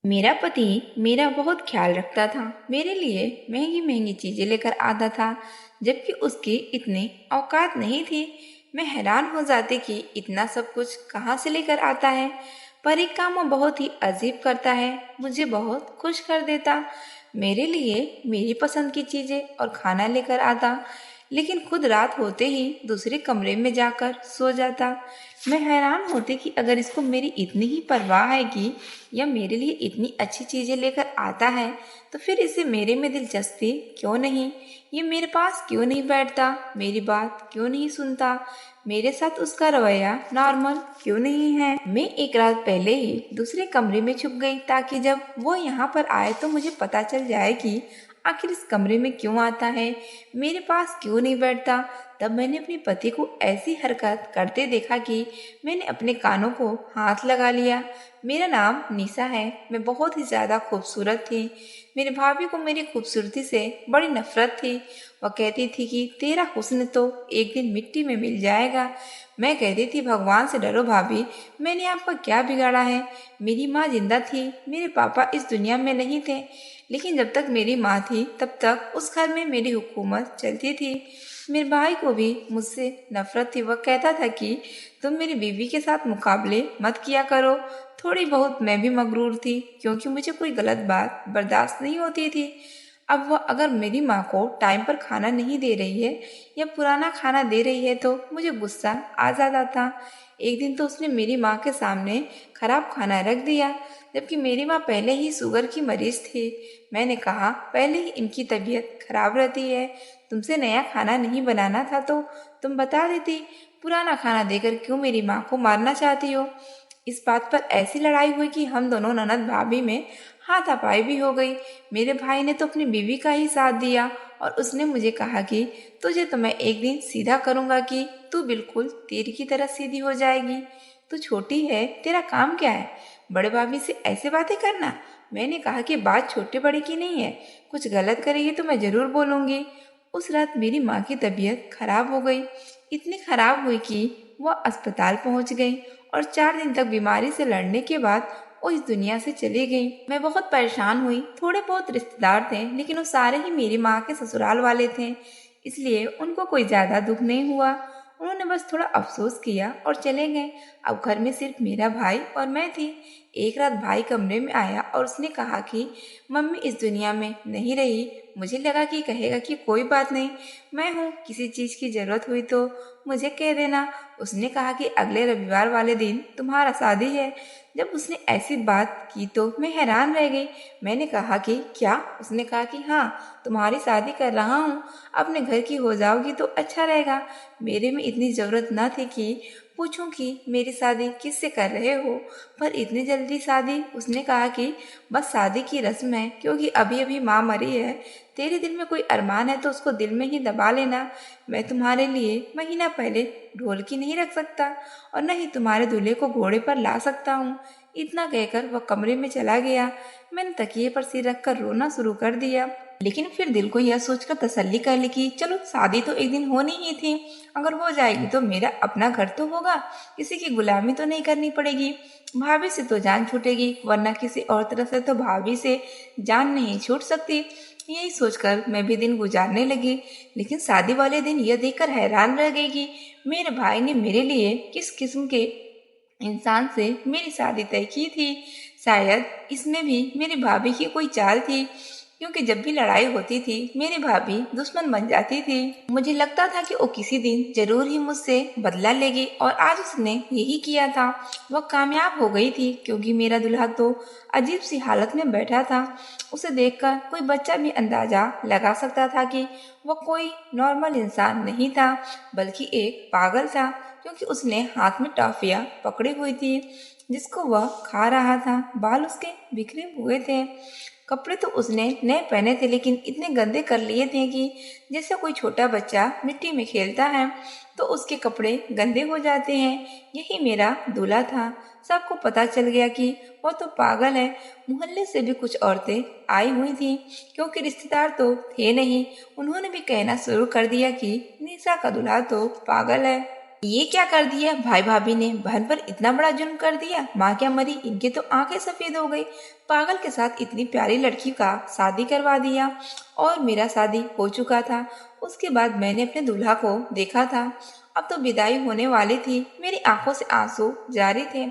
मेरा पति मेरा बहुत ख्याल रखता था। मेरे लिए महंगी महंगी चीजें लेकर आता था, जबकि उसकी इतनी औकात नहीं थी। मैं हैरान हो जाती कि इतना सब कुछ कहाँ से लेकर आता है। पर एक काम वो बहुत ही अजीब करता है, मुझे बहुत खुश कर देता। मेरे लिए मेरी पसंद की चीजें और खाना लेकर आता, लेकिन खुद रात होते ही दूसरे कमरे में जाकर सो जाता। मैं हैरान होती कि अगर इसको मेरी इतनी ही परवाह है कि या मेरे लिए इतनी अच्छी चीजें लेकर आता है, तो फिर इसे मेरे में दिलचस्पी क्यों नहीं। ये मेरे पास क्यों नहीं बैठता, मेरी बात क्यों नहीं सुनता, मेरे साथ उसका रवैया नॉर्मल क्यों नहीं है। मैं एक रात पहले ही दूसरे कमरे में छुप गई, ताकि जब वो यहाँ पर आए तो मुझे पता चल जाए कि आखिर इस कमरे में क्यों आता है, मेरे पास क्यों नहीं बैठता। तब मैंने अपने पति को ऐसी हरकत करते देखा कि मैंने अपने कानों को हाथ लगा लिया। मेरा नाम निशा है, मैं बहुत ही ज्यादा खूबसूरत थी। मेरी भाभी को मेरी खूबसूरती से बड़ी नफरत थी। वह कहती थी कि तेरा हुस्न तो एक दिन मिट्टी में मिल जाएगा। मैं कहती थी भगवान से डरो भाभी, मैंने आपका क्या बिगाड़ा है। मेरी माँ जिंदा थी, मेरे पापा इस दुनिया में नहीं थे, लेकिन जब तक मेरी माँ थी तब तक उस घर में मेरी हुकूमत चलती थी। मेरे भाई को भी मुझसे नफरत थी। वह कहता था कि तुम मेरी बीवी के साथ मुकाबले मत किया करो। थोड़ी बहुत मैं भी मगरूर थी, क्योंकि मुझे कोई गलत बात बर्दाश्त नहीं होती थी। अब वह अगर मेरी माँ को टाइम पर खाना नहीं दे रही है या पुराना खाना दे रही है तो मुझे गुस्सा आ जाता था। एक दिन तो उसने मेरी माँ के सामने खराब खाना रख दिया, जबकि मेरी माँ पहले ही शुगर की मरीज थी। मैंने कहा पहले ही इनकी तबीयत खराब रहती है, तुमसे नया खाना नहीं बनाना था तो तुम बता देती। पुराना खाना देकर क्यों मेरी माँ को मारना चाहती हो। इस बात पर ऐसी लड़ाई हुई कि हम दोनों ननद भाभी में हाथापाई भी हो गई। मेरे भाई ने तो अपनी बीवी का ही साथ दिया और उसने मुझे कहा कि तुझे तो मैं एक दिन सीधा करूंगा कि तू बिल्कुल तीर की तरह सीधी हो जाएगी। तू छोटी है, तेरा काम क्या है, बड़े भाभी से ऐसे बातें करना। मैंने कहा कि बात छोटे बड़े की नहीं है, कुछ गलत करेगी तो मैं जरूर बोलूंगी। उस रात मेरी माँ की तबीयत खराब हो गई, इतनी खराब हुई कि वह अस्पताल पहुंच गई और 4 दिन तक बीमारी से लड़ने के बाद वो इस दुनिया से चली गई। मैं बहुत परेशान हुई। थोड़े बहुत रिश्तेदार थे, लेकिन वो सारे ही मेरी माँ के ससुराल वाले थे, इसलिए उनको कोई ज्यादा दुख नहीं हुआ। उन्होंने बस थोड़ा अफसोस किया और चले गए। अब घर में सिर्फ मेरा भाई और मैं थी। एक रात भाई कमरे में आया और उसने कहा कि मम्मी इस दुनिया में नहीं रही। मुझे लगा कि कहेगा कि कोई बात नहीं, मैं हूँ, किसी चीज की जरूरत हुई तो मुझे कह देना। उसने कहा कि अगले रविवार वाले दिन तुम्हारा शादी है। जब उसने ऐसी बात की तो मैं हैरान रह गई। मैंने कहा कि क्या। उसने कहा कि हाँ, तुम्हारी शादी कर रहा हूँ, अपने घर की हो जाओगी तो अच्छा रहेगा। मेरे में इतनी जरूरत न थी कि पूछूं कि मेरी शादी किससे कर रहे हो, पर इतनी जल्दी शादी। उसने कहा कि बस शादी की रस्म है, क्योंकि अभी अभी माँ मरी है। तेरे दिल में कोई अरमान है तो उसको दिल में ही दबा लेना। मैं तुम्हारे लिए महीना पहले ढोलकी नहीं रख सकता और न ही तुम्हारे दूल्हे को घोड़े पर ला सकता हूँ। इतना कहकर वह कमरे में चला गया। मैंने तकिए पर सिर रखकर रोना शुरू कर दिया, लेकिन फिर दिल को यह सोचकर तसल्ली कर ली कि चलो शादी तो एक दिन होनी ही थी, अगर हो जाएगी तो मेरा अपना घर तो होगा, किसी की गुलामी तो नहीं करनी पड़ेगी। भाभी से तो जान छूटेगी, वरना किसी और तरह से तो भाभी से जान नहीं छूट सकती। यही सोचकर मैं भी दिन गुजारने लगी, लेकिन शादी वाले दिन यह देखकर हैरान रह गई कि मेरे भाई ने मेरे लिए किस किस्म के इंसान से मेरी शादी तय की थी। शायद इसमें भी मेरी भाभी की कोई चाल थी, क्योंकि जब भी लड़ाई होती थी मेरी भाभी दुश्मन बन जाती थी। मुझे लगता था कि वो किसी दिन जरूर ही मुझसे बदला लेगी, और आज उसने यही किया था। वह कामयाब हो गई थी, क्योंकि मेरा दूल्हा तो अजीब सी हालत में बैठा था। उसे देखकर कोई बच्चा भी अंदाजा लगा सकता था कि वह कोई नॉर्मल इंसान नहीं था, बल्कि एक पागल था, क्योंकि उसने हाथ में टॉफियां पकड़ी हुई थी जिसको वह खा रहा था। बाल उसके बिखरे हुए थे। कपड़े तो उसने नए पहने थे, लेकिन इतने गंदे कर लिए थे कि जैसे कोई छोटा बच्चा मिट्टी में खेलता है तो उसके कपड़े गंदे हो जाते हैं। यही मेरा दूल्हा था। सबको पता चल गया कि वो तो पागल है। मोहल्ले से भी कुछ औरतें आई हुई थी, क्योंकि रिश्तेदार तो थे नहीं। उन्होंने भी कहना शुरू कर दिया कि निशा का दूल्हा तो पागल है। ये क्या कर दिया भाई भाभी ने, बहन पर इतना बड़ा जुल्म कर दिया। माँ क्या मरी, इनकी तो आंखें सफेद हो गई। पागल के साथ इतनी प्यारी लड़की का शादी करवा दिया। और मेरा शादी हो चुका था। उसके बाद मैंने अपने दूल्हा को देखा था। अब तो विदाई होने वाली थी। मेरी आंखों से आंसू जारी थे।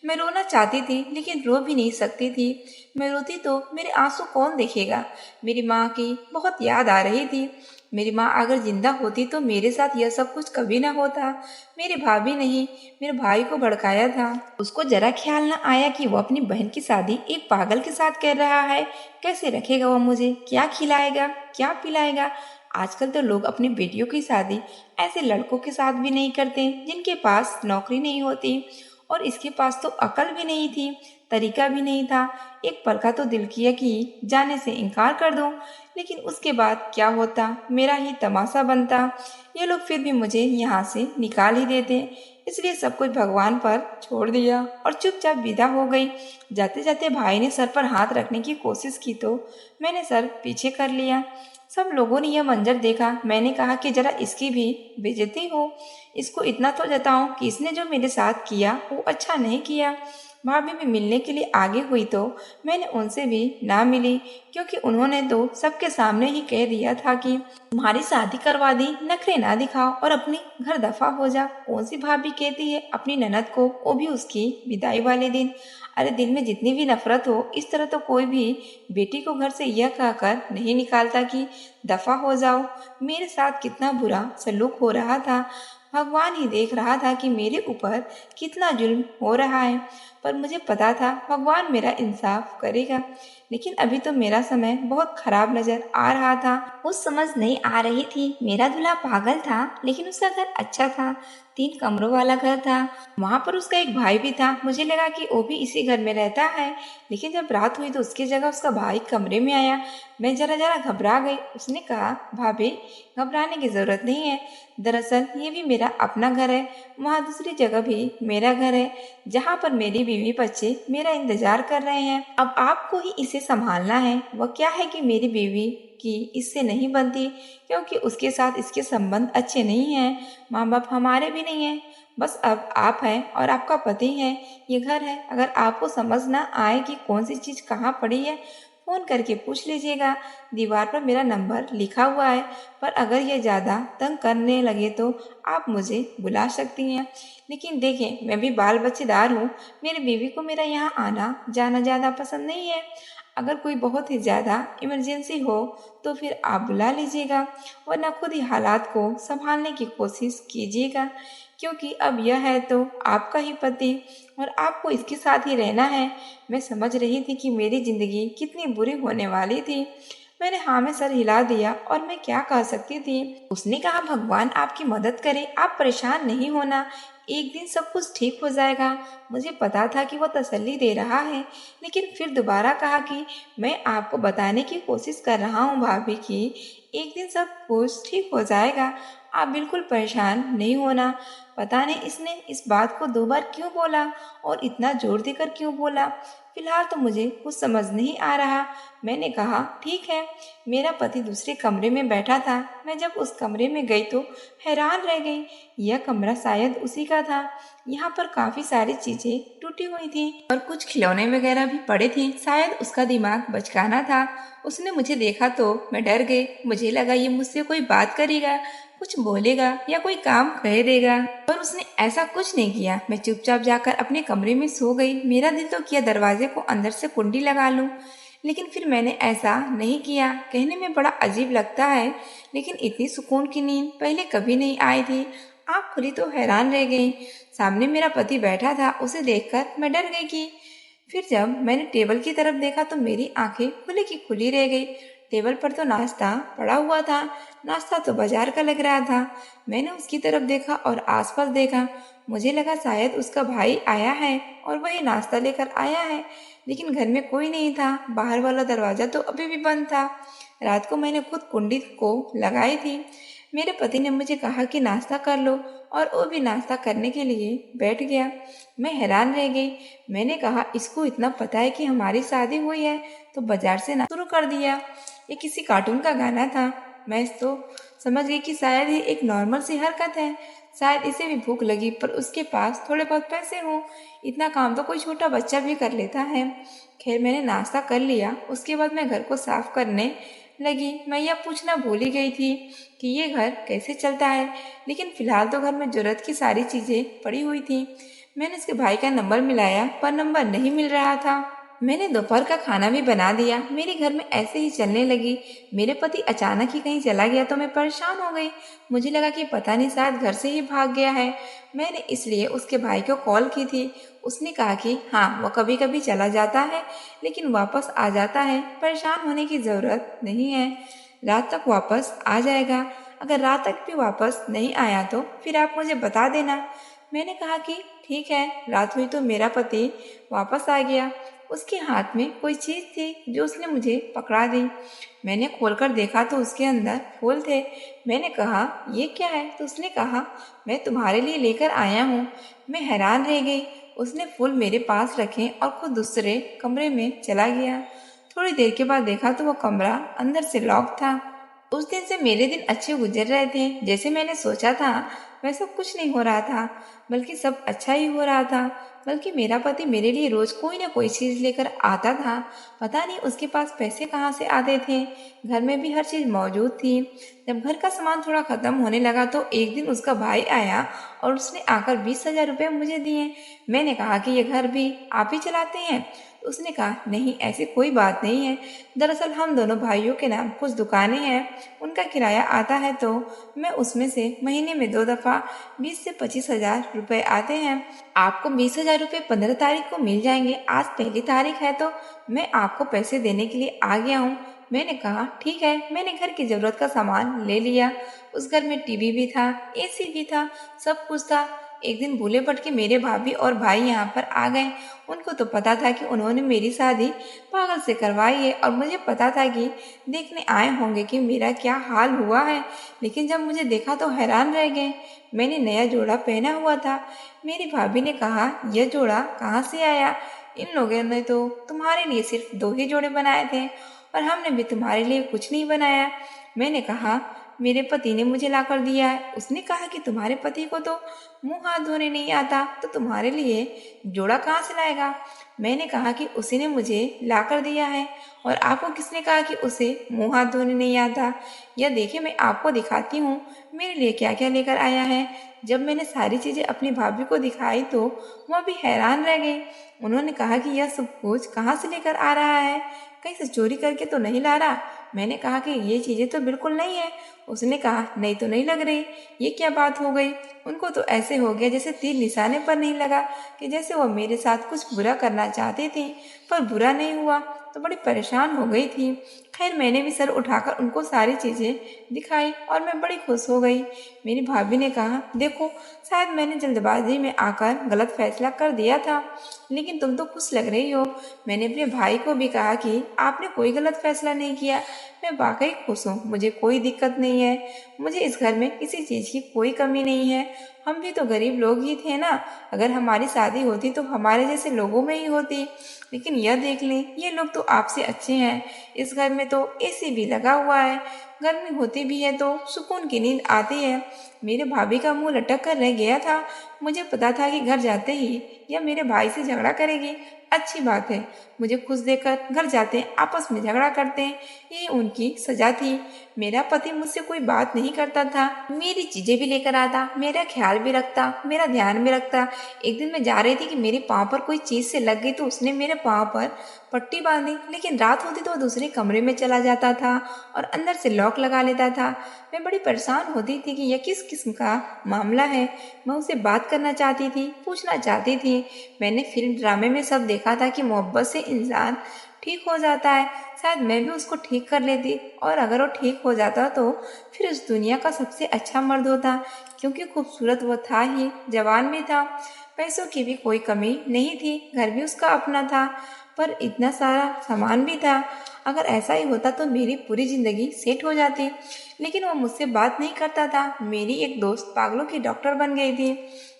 मैं रोना चाहती थी लेकिन रो भी नहीं सकती थी। मैं रोती तो मेरे आंसू कौन देखेगा। मेरी माँ की बहुत याद आ रही थी। मेरी माँ अगर जिंदा होती तो मेरे साथ यह सब कुछ कभी ना होता। मेरी भाभी नहीं, मेरे भाई को भड़काया था। उसको जरा ख्याल ना आया कि वो अपनी बहन की शादी एक पागल के साथ कर रहा है। कैसे रखेगा वो मुझे, क्या खिलाएगा, क्या पिलाएगा। आजकल तो लोग अपनी बेटियों की शादी ऐसे लड़कों के साथ भी नहीं करते जिनके पास नौकरी नहीं होती। और इसके पास तो अकल भी नहीं थी, तरीका भी नहीं था। एक पल का तो दिल किया कि जाने से इनकार कर दूं, लेकिन उसके बाद क्या होता, मेरा ही तमाशा बनता। ये लोग फिर भी मुझे यहाँ से निकाल ही देते। इसलिए सब कुछ भगवान पर छोड़ दिया और चुपचाप विदा हो गई। जाते जाते भाई ने सर पर हाथ रखने की कोशिश की तो मैंने सर पीछे कर लिया। सब लोगों ने यह मंजर देखा। मैंने कहा कि जरा इसकी भी बेइज्जती हो। इसको इतना तो जताऊं कि इसने जो मेरे साथ किया वो अच्छा नहीं किया। भाभी भी मिलने के लिए आगे हुई तो मैंने उनसे भी ना मिली, क्योंकि उन्होंने तो सबके सामने ही कह दिया था कि तुम्हारी शादी करवा दी, नखरे ना दिखाओ और अपनी घर दफा हो जा। कौन सी भाभी कहती है अपनी ननद को, वो भी उसकी विदाई वाले दिन। अरे दिल में जितनी भी नफरत हो, इस तरह तो कोई भी बेटी को घर से यह कहकर नहीं निकालता कि दफा हो जाओ। मेरे साथ कितना बुरा सलूक हो रहा था। भगवान ही देख रहा था कि मेरे ऊपर कितना जुल्म हो रहा है। पर मुझे पता था भगवान मेरा इंसाफ करेगा। लेकिन अभी तो मेरा समय बहुत खराब नजर आ रहा था। कुछ समझ नहीं आ रही थी। मेरा दूल्हा पागल था लेकिन उसका घर अच्छा था। 3 कमरों वाला घर था। वहां पर उसका एक भाई भी था। मुझे लगा कि वो भी इसी घर में रहता है। लेकिन जब रात हुई तो उसकी जगह उसका भाई कमरे में आया। मैं जरा जरा घबरा गई। उसने कहा, भाभी घबराने की जरूरत नहीं है। दरअसल ये भी मेरा अपना घर है। वहाँ दूसरी जगह भी मेरा घर है, जहाँ पर मेरी बीवी बच्चे मेरा इंतजार कर रहे हैं। अब आपको ही इसे संभालना है। वह क्या है कि मेरी बीवी की इससे नहीं बनती, क्योंकि उसके साथ इसके संबंध अच्छे नहीं हैं। माँ बाप हमारे भी नहीं हैं। बस अब आप हैं और आपका पति है। ये घर है। अगर आपको समझ ना आए कि कौन सी चीज कहाँ पड़ी है, फोन करके पूछ लीजिएगा। दीवार पर मेरा नंबर लिखा हुआ है। पर अगर ये ज्यादा तंग करने लगे तो आप मुझे बुला सकती हैं। लेकिन देखें, मैं भी बाल बच्चेदार हूँ। मेरी बीवी को मेरा यहाँ आना जाना ज्यादा पसंद नहीं है। अगर कोई बहुत ही ज्यादा इमरजेंसी हो तो फिर आप बुला लीजिएगा, वरना खुद ही हालात को संभालने की कोशिश कीजिएगा, क्योंकि अब यह है तो आपका ही पति और आपको इसके साथ ही रहना है। मैं समझ रही थी कि मेरी जिंदगी कितनी बुरी होने वाली थी। मैंने हाँ में सर हिला दिया और मैं क्या कह सकती थी। उसने कहा, भगवान आपकी मदद करे, आप परेशान नहीं होना, एक दिन सब कुछ ठीक हो जाएगा। मुझे पता था कि वो तसल्ली दे रहा है, लेकिन फिर दोबारा कहा कि मैं आपको बताने की कोशिश कर रहा हूँ भाभी कि एक दिन सब कुछ ठीक हो जाएगा। आप बिल्कुल परेशान नहीं होना। पता नहीं इसने इस बात को 2 बार क्यों बोला और इतना जोर देकर क्यों बोला। फिलहाल तो मुझे कुछ समझ नहीं आ रहा। मैंने कहा, ठीक है। मेरा पति दूसरे कमरे में बैठा था। मैं जब उस कमरे में गई तो हैरान रह गई। यह कमरा शायद उसी का था। यहाँ पर काफी सारी चीजें टूटी हुई थी और कुछ खिलौने वगैरह भी पड़े थे। शायद उसका दिमाग बचकाना था। उसने मुझे देखा तो मैं डर गई। मुझे लगा ये मुझसे कोई बात करेगा, कुछ बोलेगा या कोई काम कह देगा, पर उसने ऐसा कुछ नहीं किया। मैं चुपचाप जाकर अपने कमरे में सो गई। मेरा दिल तो किया दरवाजे को अंदर से कुंडी लगा लूं, लेकिन फिर मैंने ऐसा नहीं किया। कहने में बड़ा अजीब लगता है, लेकिन इतनी सुकून की नींद पहले कभी नहीं आई थी। आँख खुली तो हैरान रह गई। सामने मेरा पति बैठा था। उसे देखकर मैं डर गई कि फिर जब मैंने टेबल की तरफ देखा तो मेरी आंखें खुली की खुली रह गई। टेबल पर तो नाश्ता पड़ा हुआ था। नाश्ता तो बाजार का लग रहा था। मैंने उसकी तरफ देखा और आसपास देखा। मुझे लगा शायद उसका भाई आया है और वही नाश्ता लेकर आया है, लेकिन घर में कोई नहीं था। बाहर वाला दरवाजा तो अभी भी बंद था। रात को मैंने खुद कुंडी को लगाई थी। मेरे पति ने मुझे कहा कि नाश्ता कर लो और वो भी नाश्ता करने के लिए बैठ गया। मैं हैरान रह गई। मैंने कहा, इसको इतना पता है कि हमारी शादी हुई है तो बाजार से ना शुरू कर दिया। ये किसी कार्टून का गाना था। मैं तो समझ गई कि शायद ये एक नॉर्मल सी हरकत है। शायद इसे भी भूख लगी, पर उसके पास थोड़े बहुत पैसे हों। इतना काम तो कोई छोटा बच्चा भी कर लेता है। खैर, मैंने नाश्ता कर लिया। उसके बाद मैं घर को साफ करने लगी। मैं यह पूछना भूल ही गई थी कि ये घर कैसे चलता है, लेकिन फिलहाल तो घर में जरूरत की सारी चीजें पड़ी हुई थी। मैंने उसके भाई का नंबर मिलाया, पर नंबर नहीं मिल रहा था। मैंने दोपहर का खाना भी बना दिया। मेरे घर में ऐसे ही चलने लगी। मेरे पति अचानक ही कहीं चला गया तो मैं परेशान हो गई। मुझे लगा कि पता नहीं, शायद घर से ही भाग गया है। मैंने इसलिए उसके भाई को कॉल की थी। उसने कहा कि हाँ, वो कभी कभी चला जाता है, लेकिन वापस आ जाता है। परेशान होने की जरूरत नहीं है, रात तक वापस आ जाएगा। अगर रात तक भी वापस नहीं आया तो फिर आप मुझे बता देना। मैंने कहा कि ठीक है। रात हुई तो मेरा पति वापस आ गया। उसके हाथ में कोई चीज थी जो उसने मुझे पकड़ा दी। मैंने खोलकर देखा तो उसके अंदर फूल थे। मैंने कहा, ये क्या है? तो उसने कहा, मैं तुम्हारे लिए लेकर आया हूँ। मैं हैरान रह गई। उसने फूल मेरे पास रखे और खुद दूसरे कमरे में चला गया। थोड़ी देर के बाद देखा तो वो कमरा अंदर से लॉक था। उस दिन से मेरे दिन अच्छे गुजर रहे थे। जैसे मैंने सोचा था वैसा कुछ नहीं हो रहा था, बल्कि सब अच्छा ही हो रहा था। बल्कि मेरा पति मेरे लिए रोज कोई ना कोई चीज लेकर आता था। पता नहीं उसके पास पैसे कहाँ से आते थे। घर में भी हर चीज मौजूद थी। जब घर का सामान थोड़ा खत्म होने लगा तो एक दिन उसका भाई आया और उसने आकर 20,000 रुपये मुझे दिए। मैंने कहा कि ये घर भी आप ही चलाते हैं? तो उसने कहा, नहीं, ऐसी कोई बात नहीं है। दरअसल हम दोनों भाइयों के नाम कुछ दुकानें हैं, उनका किराया आता है, तो मैं उसमें से महीने में 2 दफा 20 से 25 हजार रुपये आते हैं। आपको 20,000 रुपये 15 तारीख को मिल जाएंगे। आज पहली तारीख है तो मैं आपको पैसे देने के लिए आ गया हूँ। मैंने कहा, ठीक है। मैंने घर की जरूरत का सामान ले लिया। उस घर में टीवी भी था, एसी भी था, सब कुछ था। एक दिन भूले भटके मेरे भाभी और भाई यहाँ पर आ गए। उनको तो पता था कि उन्होंने मेरी शादी पागल से करवाई है, और मुझे पता था कि देखने आए होंगे कि मेरा क्या हाल हुआ है। लेकिन जब मुझे देखा तो हैरान रह गए। मैंने नया जोड़ा पहना हुआ था। मेरी भाभी ने कहा, यह जोड़ा कहाँ से आया? इन लोगों ने तो तुम्हारे लिए सिर्फ 2 ही जोड़े बनाए थे, और हमने भी तुम्हारे लिए कुछ नहीं बनाया। मैंने कहा, मेरे पति ने मुझे लाकर दिया है। उसने कहा कि तुम्हारे पति को तो मुंह हाथ धोने नहीं आता, तो तुम्हारे लिए जोड़ा कहाँ से लाएगा? मैंने कहा कि उसी ने मुझे लाकर दिया है। और आपको किसने कहा कि उसे मुंह हाथ धोने नहीं आता? यह देखिए, मैं आपको दिखाती हूँ मेरे लिए क्या क्या लेकर आया है। जब मैंने सारी चीजें अपनी भाभी को दिखाई तो वह भी हैरान रह गई। उन्होंने कहा कि यह सब कुछ कहाँ से लेकर आ रहा है? कहीं से चोरी करके तो नहीं ला रहा? मैंने कहा कि ये चीजें तो बिल्कुल नहीं है। उसने कहा, नहीं तो नहीं लग रही। ये क्या बात हो गई? उनको तो ऐसे हो गया जैसे तीर निशाने पर नहीं लगा, कि जैसे वो मेरे साथ कुछ बुरा करना चाहती थी, पर बुरा नहीं हुआ। तो बड़ी परेशान हो गई थी। खैर, मैंने भी सर उठाकर उनको सारी चीजें दिखाई और मैं बड़ी खुश हो गई। मेरी भाभी ने कहा, देखो, शायद मैंने जल्दबाजी में आकर गलत फैसला कर दिया था, लेकिन तुम तो खुश लग रही हो। मैंने अपने भाई को भी कहा कि आपने कोई गलत फैसला नहीं किया। मैं वाकई खुश हूँ, मुझे कोई दिक्कत नहीं है। मुझे इस घर में किसी चीज की कोई कमी नहीं है। हम भी तो गरीब लोग ही थे ना। अगर हमारी शादी होती तो हमारे जैसे लोगों में ही होती। लेकिन यह देख लें, ये लोग तो आपसे अच्छे हैं। इस घर में तो एसी भी लगा हुआ है। गर्मी होती भी है तो सुकून की नींद आती है। मेरे भाभी का मुंह लटक कर रह गया था। मुझे पता था कि घर जाते ही यह मेरे भाई से झगड़ा करेगी। अच्छी बात है, मुझे खुश देखकर घर जाते आपस में झगड़ा करते। ये उनकी सजा थी। मेरा पति मुझसे कोई बात नहीं करता था, मेरी चीजें भी लेकर आता, मेरा ख्याल भी रखता, मेरा ध्यान भी रखता। एक दिन मैं जा रही थी कि मेरे पाँव पर कोई चीज से लग गई तो उसने मेरे पाँव पर पट्टी बांधी, लेकिन रात होती तो वो दूसरे कमरे में चला जाता था और अंदर से लॉक लगा लेता था। मैं बड़ी परेशान होती थी कि यह किस किस्म का मामला है। मैं उससे बात करना चाहती थी, पूछना चाहती थी। मैंने फिल्म ड्रामे में सब देखा था कि मोहब्बत से इंसान ठीक हो जाता है। शायद मैं भी उसको ठीक कर लेती, और अगर वो ठीक हो जाता तो फिर उस दुनिया का सबसे अच्छा मर्द होता, क्योंकि खूबसूरत वो था ही, जवान भी था। पैसों की भी कोई कमी नहीं थी, घर भी उसका अपना था, पर इतना सारा सामान भी था। अगर ऐसा ही होता तो मेरी पूरी जिंदगी सेट हो जाती। लेकिन वो मुझसे बात नहीं करता था। मेरी एक दोस्त पागलों की डॉक्टर बन गई थी।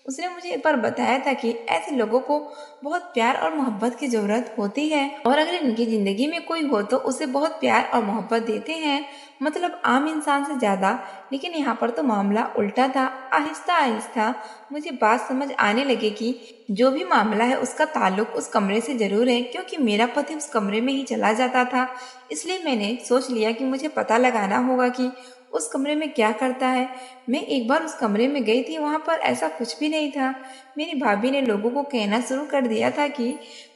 उसने मुझे एक बार बताया था कि ऐसे लोगों को बहुत प्यार और मोहब्बत की जरूरत होती है और अगर इनकी जिंदगी में कोई हो तो उसे बहुत प्यार और मोहब्बत देते हैं, मतलब आम इंसान से ज्यादा। लेकिन यहाँ पर तो मामला उल्टा था। आहिस्ता आहिस्ता मुझे बात समझ आने लगी कि जो भी मामला है उसका ताल्लुक उस कमरे से जरूर है, क्योंकि मेरा पति उस कमरे में ही चला जाता था। इसलिए मैंने सोच लिया कि मुझे पता लगाना होगा कि उस कमरे में क्या करता है। मैं एक बार उस कमरे में गई थी, वहां पर ऐसा कुछ भी नहीं था। मेरी भाभी ने लोगों को कहना शुरू कर दिया था कि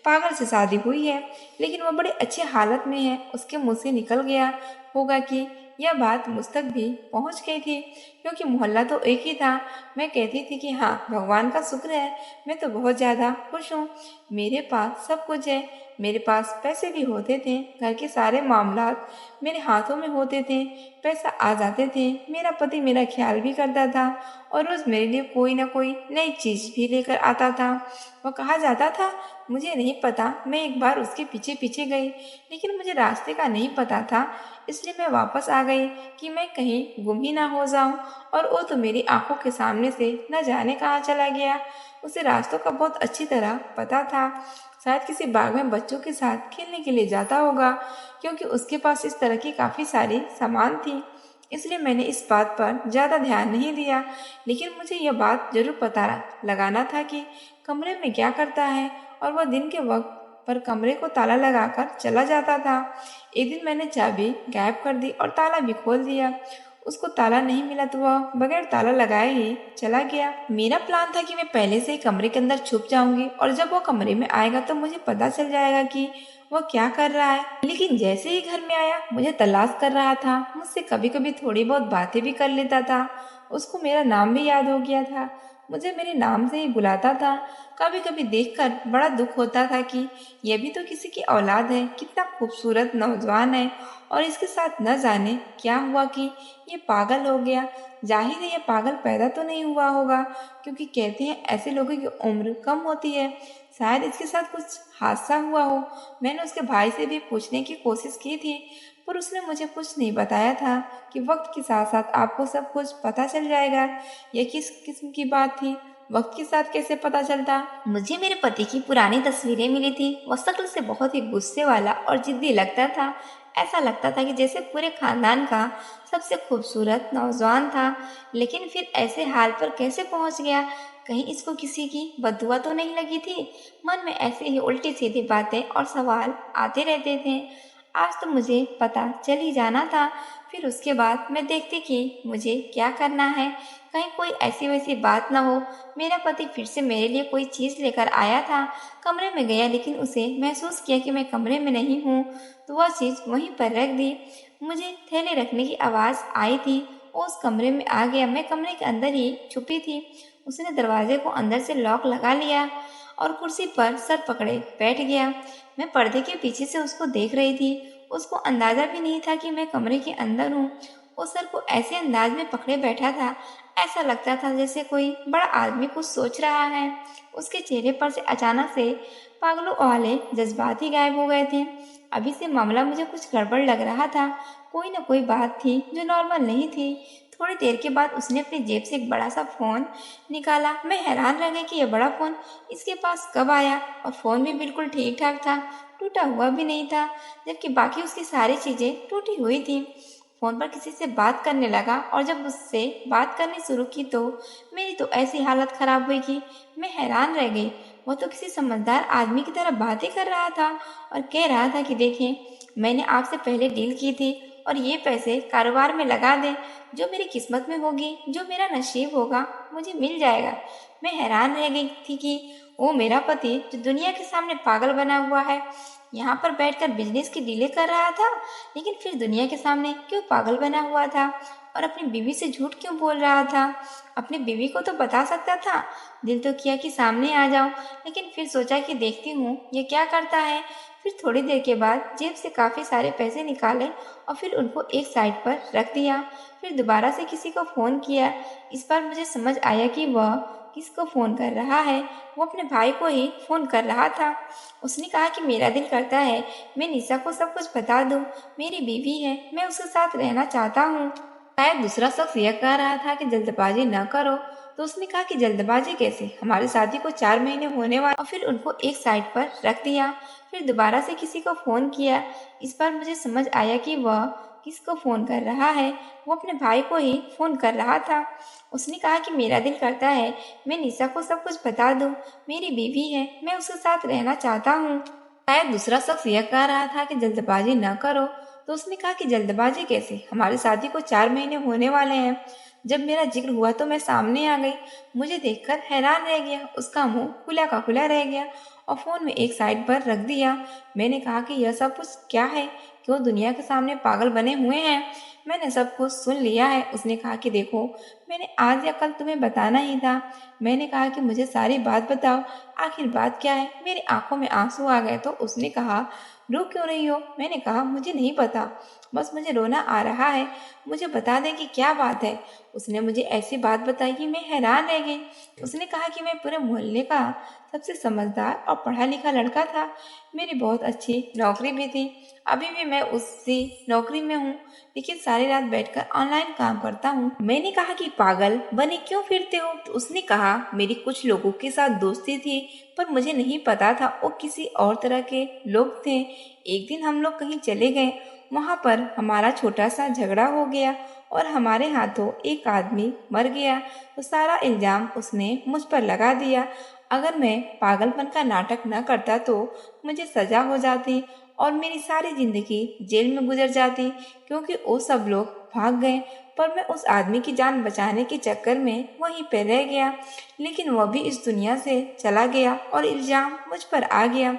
पागल से शादी हुई है, लेकिन वह बड़े अच्छे हालत में है। उसके मुंह से निकल गया होगा कि यह बात मुझ तक भी पहुंच गई थी, क्योंकि मोहल्ला तो एक ही था। मैं कहती थी कि हाँ, भगवान का शुक्र है, मैं तो बहुत ज्यादा खुश हूँ, मेरे पास सब कुछ है। मेरे पास पैसे भी होते थे, घर के सारे मामलात मेरे हाथों में होते थे, पैसा आ जाते थे। मेरा पति मेरा ख्याल भी करता था और रोज मेरे लिए कोई ना कोई नई चीज भी लेकर आता था। वह कहा जाता था, मुझे नहीं पता, मैं एक बार उसके पीछे पीछे गई, लेकिन मुझे रास्ते का नहीं पता था, इसलिए मैं वापस आ गई कि मैं कहीं गुम ही ना हो जाऊं। और वो तो मेरी आंखों के सामने से न जाने कहाँ चला गया। उसे रास्तों का बहुत अच्छी तरह पता था। शायद किसी बाग में बच्चों के साथ खेलने के लिए जाता होगा, क्योंकि उसके पास इस तरह की काफी सारी सामान थी। इसलिए मैंने इस बात पर ज्यादा ध्यान नहीं दिया, लेकिन मुझे यह बात जरूर पता लगाना था कि कमरे में क्या करता है। और वह दिन के वक्त पर कमरे को ताला लगाकर चला जाता था। एक दिन मैंने चाबी गायब कर दी और ताला भी खोल दिया। उसको ताला नहीं मिला तो वह बगैर ताला लगाए ही चला गया। मेरा प्लान था कि मैं पहले से ही कमरे के अंदर छुप जाऊंगी और जब वो कमरे में आएगा तो मुझे पता चल जाएगा कि वह क्या कर रहा है। लेकिन जैसे ही घर में आया मुझे तलाश कर रहा था, मुझसे कभी कभी थोड़ी बहुत बातें भी कर लेता था। उसको मेरा नाम भी याद हो गया था, मुझे मेरे नाम से ही बुलाता था। कभी कभी देखकर बड़ा दुख होता था कि यह भी तो किसी की औलाद है, कितना खूबसूरत नौजवान है, और इसके साथ न जाने क्या हुआ कि ये पागल हो गया। जाहिर है ये पागल पैदा तो नहीं हुआ होगा, क्योंकि कहते हैं ऐसे लोगों की उम्र कम होती है। शायद इसके साथ कुछ हादसा हुआ हो। मैंने उसके भाई से भी पूछने की कोशिश की थी, पर उसने मुझे कुछ नहीं बताया था कि वक्त के साथ साथ आपको सब कुछ पता चल जाएगा। यह किस किस्म की बात थी, वक्त के साथ कैसे पता चलता। मुझे मेरे पति की पुरानी तस्वीरें मिली थी। वह शक्ल से बहुत ही गुस्से वाला और जिद्दी लगता था। ऐसा लगता था कि जैसे पूरे खानदान का सबसे खूबसूरत नौजवान था। लेकिन फिर ऐसे हाल पर कैसे पहुंच गया? कहीं इसको किसी की बददुआ तो नहीं लगी थी? मन में ऐसे ही उल्टी सीधी बातें और सवाल आते रहते थे। आज तो मुझे पता चल ही जाना था। फिर उसके बाद मैं देखती कि मुझे क्या करना है, कहीं कोई ऐसी वैसी बात ना हो। मेरा पति फिर से मेरे लिए कोई चीज लेकर आया था। कमरे में गया, लेकिन उसे महसूस किया कि मैं कमरे में नहीं हूँ, तो वह चीज वहीं पर रख दी। मुझे थैले रखने की आवाज आई थी। वो उस कमरे में आ गया। मैं कमरे के अंदर ही छुपी थी। उसने दरवाजे को अंदर से लॉक लगा लिया और कुर्सी पर सर पकड़े बैठ गया। मैं पर्दे के पीछे से उसको देख रही थी। उसको अंदाजा भी नहीं था कि मैं कमरे के अंदर हूँ। वो सर को ऐसे अंदाज में पकड़े बैठा था, ऐसा लगता था जैसे कोई बड़ा आदमी कुछ सोच रहा है। उसके चेहरे पर से अचानक से पागलों वाले जज्बात ही गायब हो गए थे। अभी से मामला मुझे कुछ गड़बड़ लग रहा था। कोई न कोई बात थी जो नॉर्मल नहीं थी। थोड़ी देर के बाद उसने अपनी जेब से एक बड़ा सा फोन निकाला। मैं हैरान रह गई कि यह बड़ा फोन इसके पास कब आया, और फोन भी बिल्कुल ठीक ठाक था, टूटा हुआ भी नहीं था, जबकि बाकी उसकी सारी चीजें टूटी हुई थी। फोन पर किसी से बात करने लगा, और जब उससे बात करनी शुरू की तो मेरी तो ऐसी हालत खराब हुई कि मैं हैरान रह गई। वो तो किसी समझदार आदमी की तरह बातें कर रहा था और कह रहा था कि देखें, मैंने आपसे पहले डील की थी और ये पैसे कारोबार में लगा दें। जो मेरी किस्मत में होगी, जो मेरा नसीब होगा, मुझे मिल जाएगा। मैं हैरान रह गई थी कि वो मेरा पति जो दुनिया के सामने पागल बना हुआ है, यहाँ पर बैठकर बिजनेस की डीलें कर रहा था, लेकिन फिर दुनिया के सामने क्यों पागल बना हुआ था और अपनी बीवी से झूठ क्यों बोल रहा था। अपनी बीवी को तो बता सकता था। दिल तो किया कि सामने आ जाऊं, लेकिन फिर सोचा कि देखती हूँ ये क्या करता है। फिर थोड़ी देर के बाद जेब से काफी सारे पैसे निकाले और फिर उनको एक साइड पर रख दिया। फिर दोबारा से किसी को फोन किया। इस बार मुझे समझ आया कि वह किसको फोन कर रहा है। वो अपने भाई को ही फोन कर रहा था। उसने कहा कि मेरा दिल करता है मैं निशा को सब कुछ बता दूं। मेरी बीवी है, मैं उसके साथ रहना चाहता हूँ। शायद दूसरा शख्स यह कह रहा था कि जल्दबाजी न करो, तो उसने कहा कि जल्दबाजी कैसे, हमारी शादी को 4 महीने होने वाले और फिर उनको एक साइड पर रख दिया। फिर दोबारा से किसी को फोन किया। इस बार मुझे समझ आया कि वह किसको फोन कर रहा है। वो अपने भाई को ही फोन कर रहा था। उसने कहा कि मेरा दिल करता है मैं निशा को सब कुछ बता दूं। मेरी बीवी है, मैं उसके साथ रहना चाहता हूँ। शायद दूसरा शख्स यह कह रहा था कि जल्दबाजी न करो। तो उसने कहा कि जल्दबाजी कैसे, हमारी शादी को 4 महीने होने वाले हैं। जब मेरा जिक्र हुआ तो मैं सामने आ गई। मुझे देखकर हैरान रह गया। उसका मुंह खुला का खुला रह गया और फोन में एक साइड पर रख दिया। मैंने कहा कि यह सब कुछ क्या है, क्यों दुनिया के सामने पागल बने हुए हैं। मैंने सब कुछ सुन लिया है। उसने कहा कि देखो, मैंने आज या कल तुम्हें बताना ही था। मैंने कहा कि मुझे सारी बात बताओ, आखिर बात क्या है। मेरी आंखों में आंसू आ गए। तो उसने कहा रो क्यों रही हो। मैंने कहा मुझे नहीं पता, बस मुझे रोना आ रहा है। मुझे बता दे कि क्या बात है। उसने मुझे ऐसी बात बताई कि मैं हैरान रह गई। उसने कहा कि मैं पूरे मोहल्ले का सबसे समझदार और पढ़ा लिखा लड़का था। मेरी बहुत अच्छी नौकरी भी थी। अभी भी मैं उसी नौकरी में हूँ, लेकिन सारी रात बैठकर ऑनलाइन काम करता हूँ। मैंने कहा कि पागल बने क्यों फिरते हो। तो उसने कहा मेरी कुछ लोगों के साथ दोस्ती थी, पर मुझे नहीं पता था वो किसी और तरह के लोग थे। एक दिन हम लोग कहीं चले गए, वहां पर हमारा छोटा सा झगड़ा हो गया और हमारे हाथों एक आदमी मर गया। तो सारा इल्जाम उसने मुझ पर लगा दिया। अगर मैं पागलपन का नाटक न करता तो मुझे सजा हो जाती और मेरी सारी जिंदगी जेल में गुजर जाती, क्योंकि वो सब लोग भाग गए। पर मैं उस आदमी की जान बचाने के चक्कर में वहीं पे रह गया, लेकिन वह भी इस दुनिया से चला गया और इल्जाम मुझ पर आ गया।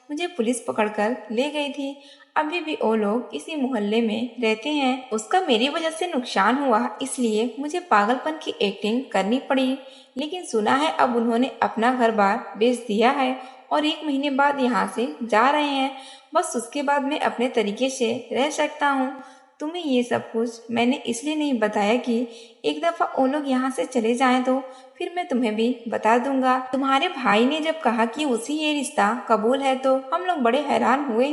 मुझे पुलिस पकड़कर ले गई थी। अभी भी वो लोग इसी मोहल्ले में रहते हैं। उसका मेरी वजह से नुकसान हुआ, इसलिए मुझे पागलपन की एक्टिंग करनी पड़ी। लेकिन सुना है अब उन्होंने अपना घर बार बेच दिया है और 1 महीने बाद यहाँ से जा रहे हैं। बस उसके बाद मैं अपने तरीके से रह सकता हूँ। तुम्हें ये सब कुछ मैंने इसलिए नहीं बताया कि एक दफा वो लोग यहाँ से चले जाएं तो फिर मैं तुम्हें भी बता दूंगा। तुम्हारे भाई ने जब कहा कि उसी ये रिश्ता कबूल है तो हम लोग बड़े हैरान हुए।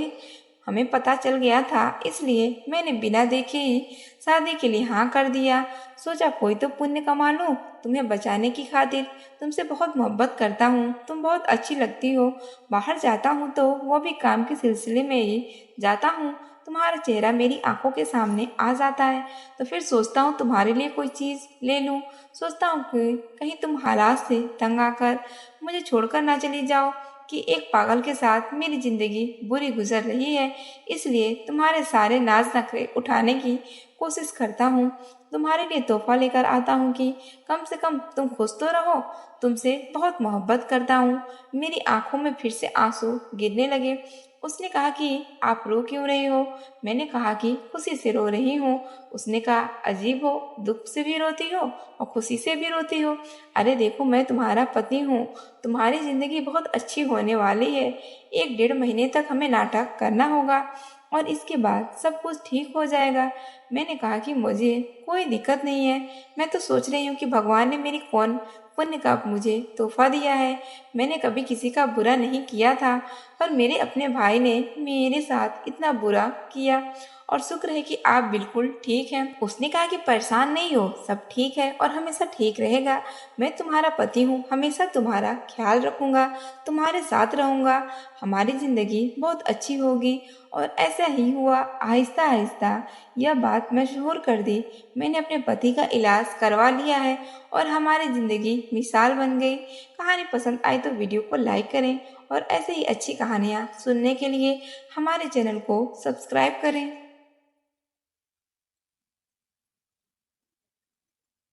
हमें पता चल गया था, इसलिए मैंने बिना देखे ही शादी के लिए हाँ कर दिया। सोचा कोई तो पुण्य कमा लूं तुम्हें बचाने की खातिर। तुमसे बहुत मोहब्बत करता हूँ, तुम बहुत अच्छी लगती हो। बाहर जाता हूँ तो वो भी काम के सिलसिले में ही जाता हूँ। तुम्हारा चेहरा मेरी आंखों के सामने आ जाता है तो फिर सोचता हूँ तुम्हारे लिए कोई चीज ले लूं। सोचता हूँ कि कहीं तुम हालात से तंग आकर मुझे छोड़कर ना चली जाओ, कि एक पागल के साथ मेरी जिंदगी बुरी गुजर रही है, इसलिए तुम्हारे सारे नाज नखरे उठाने की कोशिश करता हूँ। तुम्हारे लिए तोहफा लेकर आता हूँ कि कम से कम तुम खुश तो रहो। तुमसे बहुत मोहब्बत करता हूँ। मेरी आंखों में फिर से आंसू गिरने लगे। उसने कहा कि आप रो क्यों रही हो। मैंने कहा कि खुशी से रो रही हूँ। उसने कहा अजीब हो, दुख से भी रोती हो और खुशी से भी रोती हो। अरे देखो, मैं तुम्हारा पति हूँ। तुम्हारी जिंदगी बहुत अच्छी होने वाली है। 1 डेढ़ महीने तक हमें नाटक करना होगा और इसके बाद सब कुछ ठीक हो जाएगा। मैंने कहा कि मुझे कोई दिक्कत नहीं है। मैं तो सोच रही हूँ कि भगवान ने मेरी कौन पुण्य का मुझे तोहफा दिया है। मैंने कभी किसी का बुरा नहीं किया था, पर मेरे अपने भाई ने मेरे साथ इतना बुरा किया। और शुक्र है कि आप बिल्कुल ठीक हैं। उसने कहा कि परेशान नहीं हो, सब ठीक है और हमेशा ठीक रहेगा। मैं तुम्हारा पति हूँ, हमेशा तुम्हारा ख्याल रखूंगा, तुम्हारे साथ रहूंगा। हमारी जिंदगी बहुत अच्छी होगी। और ऐसा ही हुआ। आहिस्ता आहिस्ता यह बात मशहूर कर दी। मैंने अपने पति का इलाज करवा लिया है और हमारी जिंदगी मिसाल बन गई। कहानी पसंद आई तो वीडियो को लाइक करें और ऐसे ही अच्छी कहानियाँ सुनने के लिए हमारे चैनल को सब्सक्राइब करें।